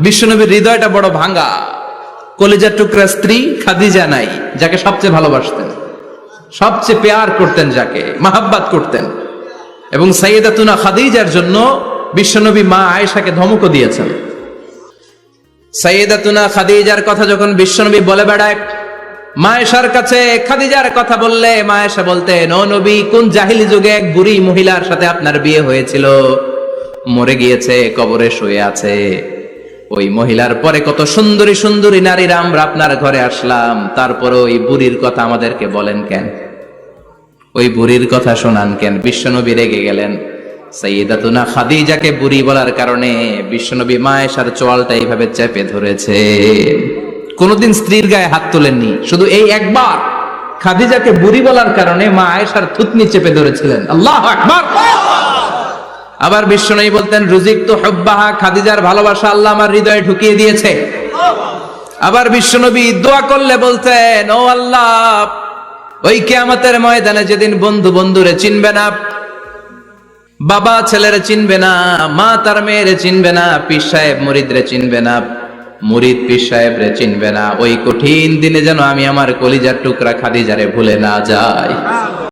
বিশ্বনবীর হৃদয়টা বড় ভাঙা। কলিজার টুকরা স্ত্রী খাদিজা নাই, যাকে সবচেয়ে ভালোবাসতেন, সবচেয়ে পেয়ার করতেন, যাকে মাহাব্বাত করতেন। এবং সাইয়েদাতুনা খাদিজার জন্য বিশ্বনবী মা আয়েশাকে ধমকও দিয়েছেন। সাইয়েদাতুনা খাদিজার কথা যখন বিশ্বনবী বলে বেড়ায় মা আয়েশার কাছে, খাদিজার কথা বললে মা আয়েশা বলতেন, ও নবী, কোন জাহিলি যুগে এক বুড়ি মহিলার সাথে আপনার বিয়ে হয়েছিল, মরে গিয়েছে, কবরে শুয়ে আছে। ওই মহিলার পরে কত সুন্দরী সুন্দরী নারীরা আমরা আপনার ঘরে আসলাম, তারপরে ওই বুড়ির কথা আমাদেরকে বলেন কেন, ওই বুড়ির কথা শোনান কেন? বিশ্বনবী রেগে গেলেন। সাইয়েদাতুনা খাদিজাকে বুড়ি বলার কারণে বিশ্বনবী মা আয়েশার চোয়ালটা এইভাবে চেপে ধরেছে। কোনদিন স্ত্রীর গায়ে হাত তোলেননি, শুধু এই একবার খাদিজাকে বুড়ি বলার কারণে মা আয়েশার থুতনি চেপে ধরেছিলেন। আল্লাহু আকবার। আবার বিশ্বনবী বলতেন, রুজিকতু হুব্বাহা, খাদিজার ভালোবাসা আল্লাহ আমার হৃদয়ে ঢুকিয়ে দিয়েছে। আবার বিশ্বনবী দোয়া করলে বলতেন, ও আল্লাহ, ওই কিয়ামতের ময়দানে যেদিন বন্ধু বন্ধুরে চিনবে না, বাবা ছেলেরে চিনবে না, মা তার মেয়েরে চিনবে না, পীর সাহেব মুরিদরে চিনবে না, মুরিদ পীর সাহেবরে চিনবে না, ওই কঠিন দিনে যেন আমি আমার কলিজার টুকরা খাদিজারে ভুলে না যাই।